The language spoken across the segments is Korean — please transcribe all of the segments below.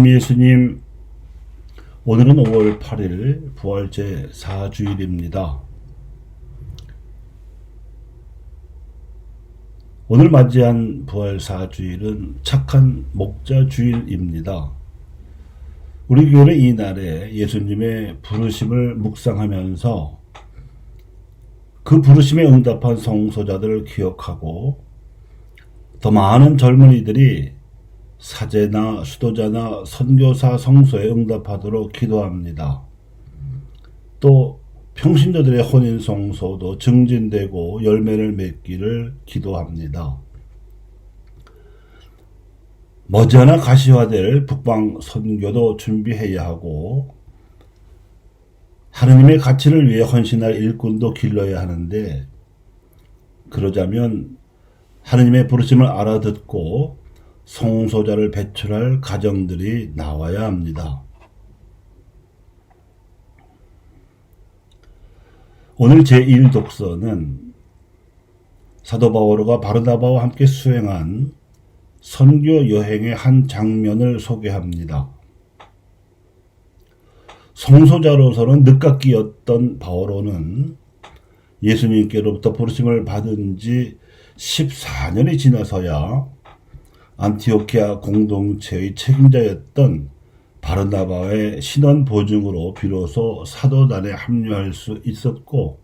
주님 예수님, 오늘은 5월 8일 부활제 4주일입니다. 오늘 맞이한 부활 4주일은 착한 목자 주일입니다. 우리 교회는 이날에 예수님의 부르심을 묵상하면서 그 부르심에 응답한 성소자들을 기억하고 더 많은 젊은이들이 사제나 수도자나 선교사 성소에 응답하도록 기도합니다. 또 평신도들의 혼인 성소도 증진되고 열매를 맺기를 기도합니다. 머지않아 가시화될 북방 선교도 준비해야 하고 하느님의 가치를 위해 헌신할 일꾼도 길러야 하는데, 그러자면 하느님의 부르심을 알아듣고 성소자를 배출할 가정들이 나와야 합니다. 오늘 제1독서는 사도 바오로가 바르나바와 함께 수행한 선교 여행의 한 장면을 소개합니다. 성소자로서는 늦깎이였던 바오로는 예수님께로부터 부르심을 받은 지 14년이 지나서야 안티오키아 공동체의 책임자였던 바르나바의 신원 보증으로 비로소 사도단에 합류할 수 있었고,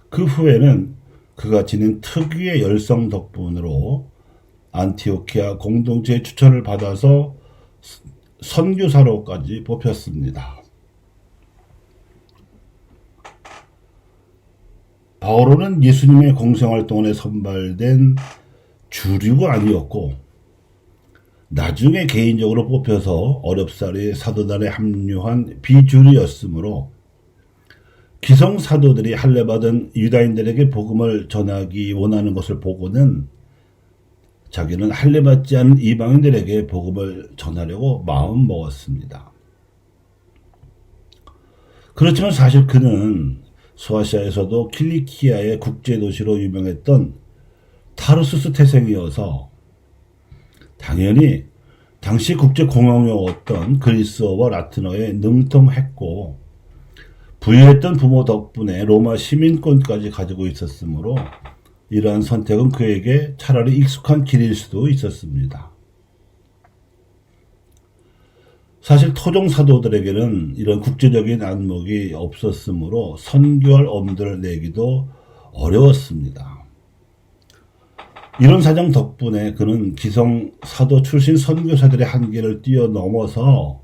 그 후에는 그가 지닌 특유의 열성 덕분으로 안티오키아 공동체의 추천을 받아서 선교사로까지 뽑혔습니다. 바오로는 예수님의 공생활동안에 선발된 주류가 아니었고, 나중에 개인적으로 뽑혀서 어렵사리 사도단에 합류한 비주류였으므로 기성사도들이 할례받은 유다인들에게 복음을 전하기 원하는 것을 보고는 자기는 할례받지 않은 이방인들에게 복음을 전하려고 마음먹었습니다. 그렇지만 사실 그는 소아시아에서도 킬리키아의 국제도시로 유명했던 타르수스 태생이어서 당연히 당시 국제공용어였던 그리스어와 라틴어에 능통했고, 부유했던 부모 덕분에 로마 시민권까지 가지고 있었으므로 이러한 선택은 그에게 차라리 익숙한 길일 수도 있었습니다. 사실 토종 사도들에게는 이런 국제적인 안목이 없었으므로 선교할 엄두를 내기도 어려웠습니다. 이런 사정 덕분에 그는 기성 사도 출신 선교사들의 한계를 뛰어넘어서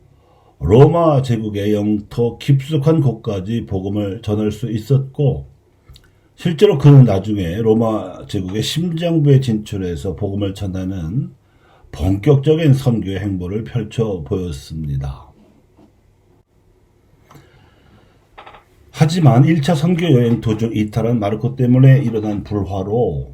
로마 제국의 영토 깊숙한 곳까지 복음을 전할 수 있었고, 실제로 그는 나중에 로마 제국의 심장부에 진출해서 복음을 전하는 본격적인 선교의 행보를 펼쳐 보였습니다. 하지만 1차 선교 여행 도중 이탈한 마르코 때문에 일어난 불화로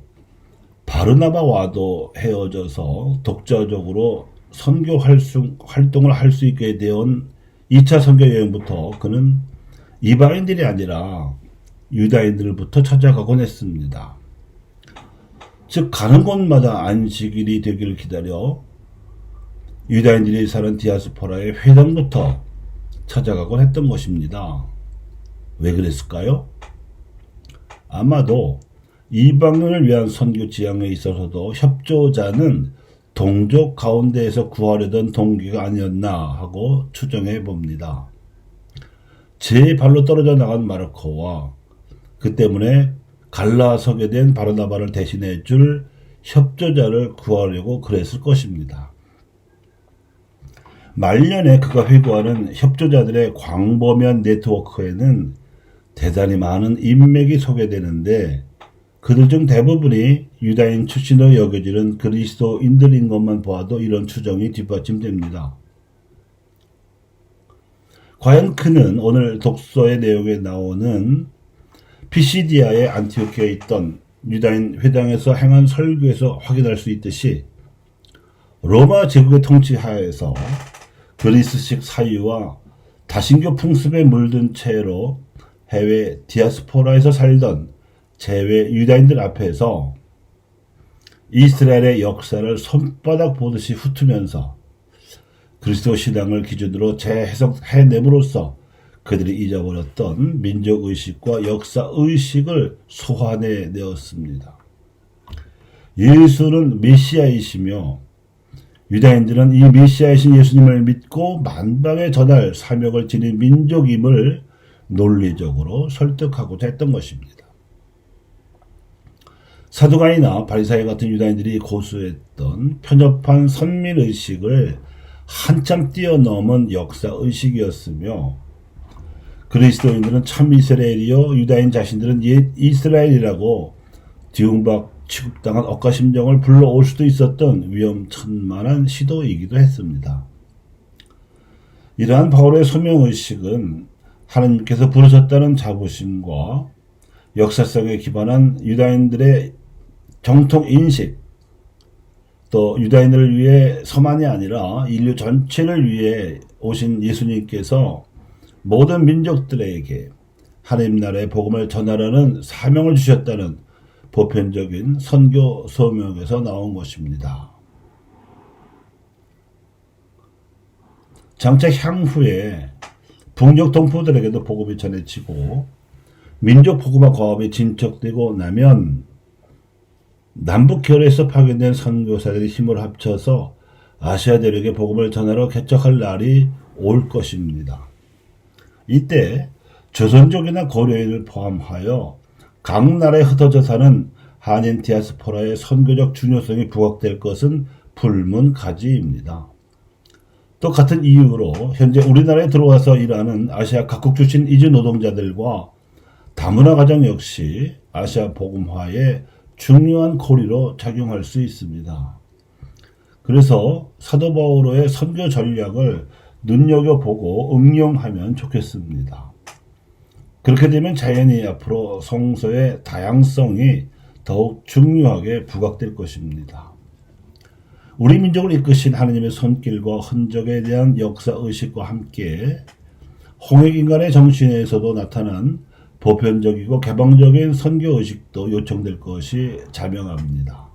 바르나바와도 헤어져서 독자적으로 선교 활동을 할 수 있게 되온 2차 선교 여행부터 그는 이방인들이 아니라 유다인들부터 찾아가곤 했습니다. 즉 가는 곳마다 안식일이 되기를 기다려 유다인들이 사는 디아스포라의 회당부터 찾아가곤 했던 것입니다. 왜 그랬을까요? 아마도 이방인을 위한 선교 지향에 있어서도 협조자는 동족 가운데에서 구하려던 동기가 아니었나 하고 추정해 봅니다. 제 발로 떨어져 나간 마르코와 그 때문에 갈라서게 된 바르나바를 대신해 줄 협조자를 구하려고 그랬을 것입니다. 말년에 그가 회고하는 협조자들의 광범위한 네트워크에는 대단히 많은 인맥이 소개되는데, 그들 중 대부분이 유다인 출신으로 여겨지는 그리스도인들인 것만 보아도 이런 추정이 뒷받침됩니다. 과연 그는 오늘 독서의 내용에 나오는 피시디아의 안티오키아에 있던 유다인 회당에서 행한 설교에서 확인할 수 있듯이 로마 제국의 통치 하에서 그리스식 사유와 다신교 풍습에 물든 채로 해외 디아스포라에서 살던 재외 유다인들 앞에서 이스라엘의 역사를 손바닥 보듯이 훑으면서 그리스도 신앙을 기준으로 재해석해냄으로써 그들이 잊어버렸던 민족의식과 역사의식을 소환해내었습니다. 예수는 메시아이시며 유다인들은 이 메시아이신 예수님을 믿고 만방에 전할 사명을 지닌 민족임을 논리적으로 설득하고자 했던 것입니다. 사두가이나 바리사이 같은 유다인들이 고수했던 편협한 선민의식을 한참 뛰어넘은 역사의식이었으며 그리스도인들은 참 이스라엘이요 유다인 자신들은 옛 이스라엘이라고 뒤움박 취급당한 억가심정을 불러올 수도 있었던 위험천만한 시도이기도 했습니다. 이러한 바울의 소명의식은 하나님께서 부르셨다는 자부심과 역사성에 기반한 유다인들의 정통인식, 또 유다인을 위해 서만이 아니라 인류 전체를 위해 오신 예수님께서 모든 민족들에게 하나님 나라의 복음을 전하라는 사명을 주셨다는 보편적인 선교 소명에서 나온 것입니다. 장차 향후에 북녘 동포들에게도 복음이 전해지고 민족 복음화 과업이 진척되고 나면 남북 결에서 파견된 선교사들이 힘을 합쳐서 아시아 대륙의 복음을 전하러 개척할 날이 올 것입니다. 이때 조선족이나 고려인을 포함하여 각 나라에 흩어져 사는 한인 디아스포라의 선교적 중요성이 부각될 것은 불문가지입니다. 또 같은 이유로 현재 우리나라에 들어와서 일하는 아시아 각국 출신 이주 노동자들과 다문화 가정 역시 아시아 복음화에 중요한 고리로 작용할 수 있습니다. 그래서 사도 바오로의 선교 전략을 눈여겨보고 응용하면 좋겠습니다. 그렇게 되면 자연히 앞으로 성서의 다양성이 더욱 중요하게 부각될 것입니다. 우리 민족을 이끄신 하나님의 손길과 흔적에 대한 역사의식과 함께 홍익인간의 정신에서도 나타난 보편적이고 개방적인 선교의식도 요청될 것이 자명합니다.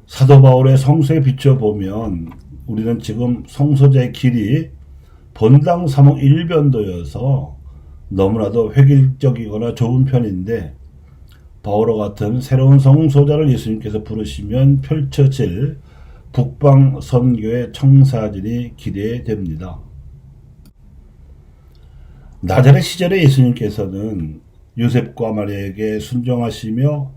사도 바울의 성서에 비춰보면 우리는 지금 성소자의 길이 본당 3억 1변도여서 너무나도 획일적이거나 좁은 편인데 바오로 같은 새로운 성소자를 예수님께서 부르시면 펼쳐질 북방 선교의 청사진이 기대됩니다. 나자렛 시절에 예수님께서는 요셉과 마리아에게 순종하시며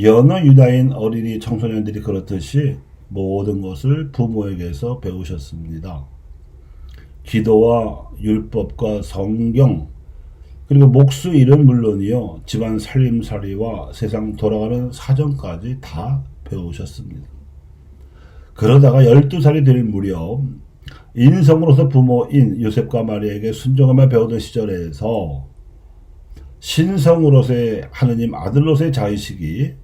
여느 유다인 어린이 청소년들이 그렇듯이 모든 것을 부모에게서 배우셨습니다. 기도와 율법과 성경 그리고 목수일은 물론이요 집안 살림살이와 세상 돌아가는 사정까지 다 배우셨습니다. 그러다가 12살이 될 무렵 인성으로서 부모인 요셉과 마리아에게 순종하며 배우던 시절에서 신성으로서의 하느님 아들로서의 자의식이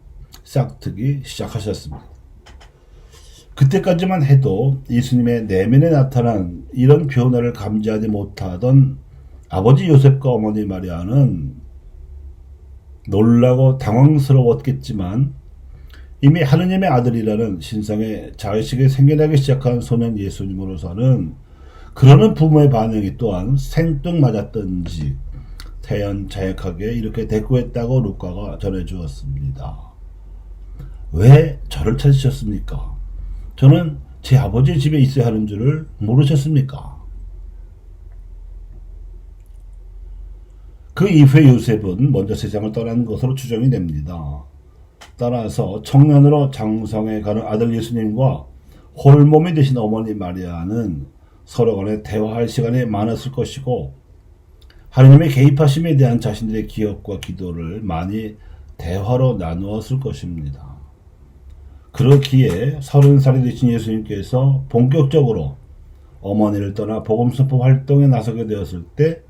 싹트기 시작하셨습니다. 그때까지만 해도 예수님의 내면에 나타난 이런 변화를 감지하지 못하던 아버지 요셉과 어머니 마리아는 놀라고 당황스러웠겠지만 이미 하느님의 아들이라는 신성의 자의식이 생겨나기 시작한 소년 예수님으로서는 그러는 부모의 반응이 또한 생뚱맞았던지 태연자약하게 이렇게 대꾸했다고 루카가 전해주었습니다. 왜 저를 찾으셨습니까? 저는 제 아버지의 집에 있어야 하는 줄을 모르셨습니까? 그 이후에 요셉은 먼저 세상을 떠난 것으로 추정이 됩니다. 따라서 청년으로 장성해 가는 아들 예수님과 홀몸이 되신 어머니 마리아는 서로 간에 대화할 시간이 많았을 것이고 하느님의 개입하심에 대한 자신들의 기억과 기도를 많이 대화로 나누었을 것입니다. 그렇기에 30살이 되신 예수님께서 본격적으로 어머니를 떠나 복음 선포 활동에 나서게 되었을 때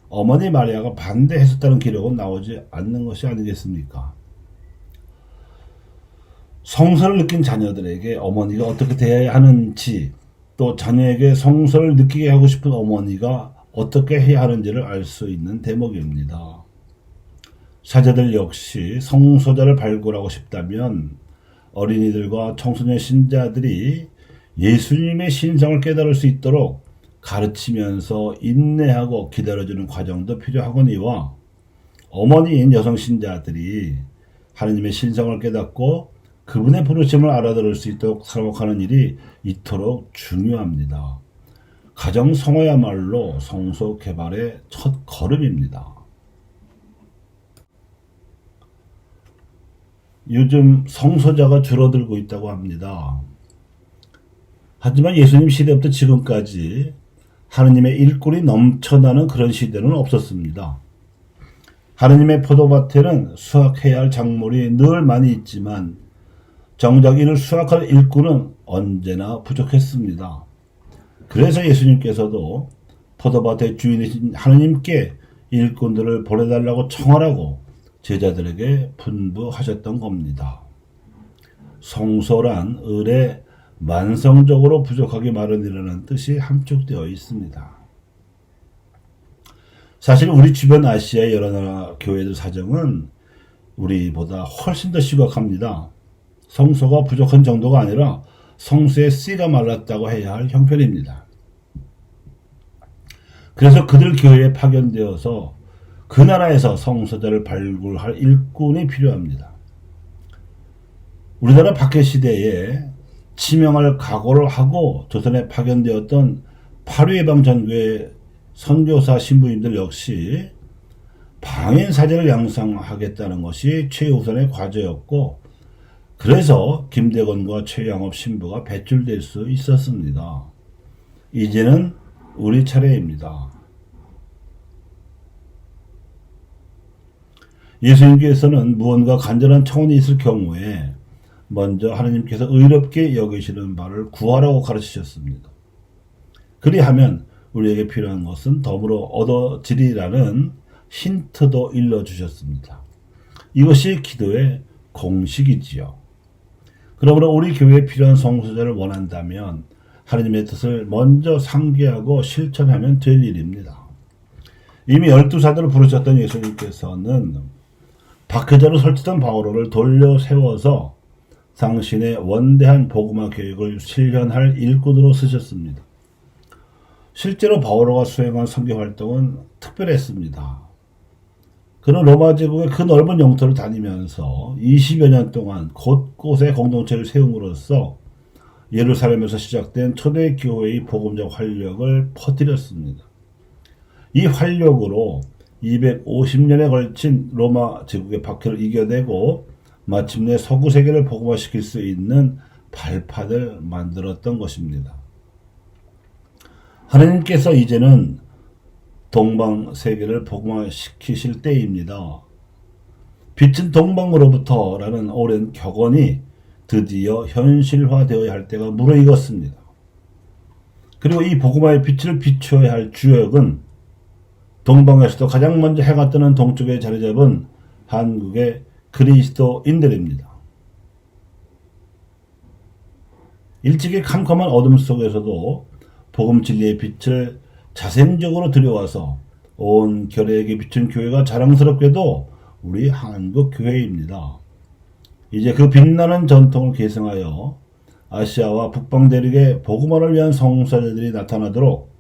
어머니 마리아가 반대했었다는 기록은 나오지 않는 것이 아니겠습니까? 성서를 느낀 자녀들에게 어머니가 어떻게 대해야 하는지 또 자녀에게 성서를 느끼게 하고 싶은 어머니가 어떻게 해야 하는지를 알 수 있는 대목입니다. 사제들 역시 성소자를 발굴하고 싶다면 어린이들과 청소년 신자들이 예수님의 신성을 깨달을 수 있도록 가르치면서 인내하고 기다려주는 과정도 필요하거니와 어머니인 여성 신자들이 하느님의 신성을 깨닫고 그분의 부르심을 알아들을 수 있도록 살아가는 일이 이토록 중요합니다. 가정 성화야말로 성소 개발의 첫 걸음입니다. 요즘 성소자가 줄어들고 있다고 합니다. 하지만 예수님 시대부터 지금까지 하느님의 일꾼이 넘쳐나는 그런 시대는 없었습니다. 하느님의 포도밭에는 수확해야 할 작물이 늘 많이 있지만 정작 이를 수확할 일꾼은 언제나 부족했습니다. 그래서 예수님께서도 포도밭의 주인이신 하느님께 일꾼들을 보내달라고 청하라고 제자들에게 분부하셨던 겁니다. 성소란 을에 만성적으로 부족하기 마련이라는 뜻이 함축되어 있습니다. 사실 우리 주변 아시아의 여러 나라 교회들 사정은 우리보다 훨씬 더 심각합니다. 성소가 부족한 정도가 아니라 성소의 씨가 말랐다고 해야 할 형편입니다. 그래서 그들 교회에 파견되어서 그 나라에서 성소자를 발굴할 일꾼이 필요합니다. 우리나라 박해 시대에 치명할 각오를 하고 조선에 파견되었던 파류예방 전교의 선교사 신부님들 역시 방인 사제를 양성하겠다는 것이 최우선의 과제였고, 그래서 김대건과 최양업 신부가 배출될 수 있었습니다. 이제는 우리 차례입니다. 예수님께서는 무언가 간절한 청원이 있을 경우에 먼저 하나님께서 의롭게 여기시는 바를 구하라고 가르치셨습니다. 그리하면 우리에게 필요한 것은 더불어 얻어지리라는 힌트도 일러주셨습니다. 이것이 기도의 공식이지요. 그러므로 우리 교회에 필요한 성소자를 원한다면 하나님의 뜻을 먼저 상기하고 실천하면 될 일입니다. 이미 12사도를 부르셨던 예수님께서는 박해자로 설치던 바오로를 돌려 세워서 당신의 원대한 복음화 계획을 실현할 일꾼으로 쓰셨습니다. 실제로 바오로가 수행한 선교 활동은 특별했습니다. 그는 로마 제국의 그 넓은 영토를 다니면서 20여 년 동안 곳곳에 공동체를 세움으로써 예루살렘에서 시작된 초대 교회의 복음적 활력을 퍼뜨렸습니다. 이 활력으로 250년에 걸친 로마 제국의 박해를 이겨내고 마침내 서구 세계를 복음화시킬 수 있는 발판을 만들었던 것입니다. 하나님께서 이제는 동방 세계를 복음화시키실 때입니다. 빛은 동방으로부터라는 오랜 격언이 드디어 현실화되어야 할 때가 무르익었습니다. 그리고 이 복음화의 빛을 비춰야 할 주역은 동방에서도 가장 먼저 해가 뜨는 동쪽에 자리 잡은 한국의 그리스도인들입니다. 일찍이 캄캄한 어둠 속에서도 복음 진리의 빛을 자생적으로 들여와서 온 결의에게 비춘 교회가 자랑스럽게도 우리 한국 교회입니다. 이제 그 빛나는 전통을 계승하여 아시아와 북방 대륙의 복음화를 위한 성사자들이 나타나도록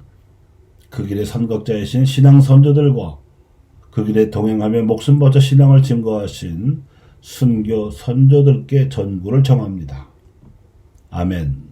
그 길의 선각자이신 신앙 선조들과 그 길에 동행하며 목숨 바쳐 신앙을 증거하신 순교 선조들께 전구를 청합니다. 아멘.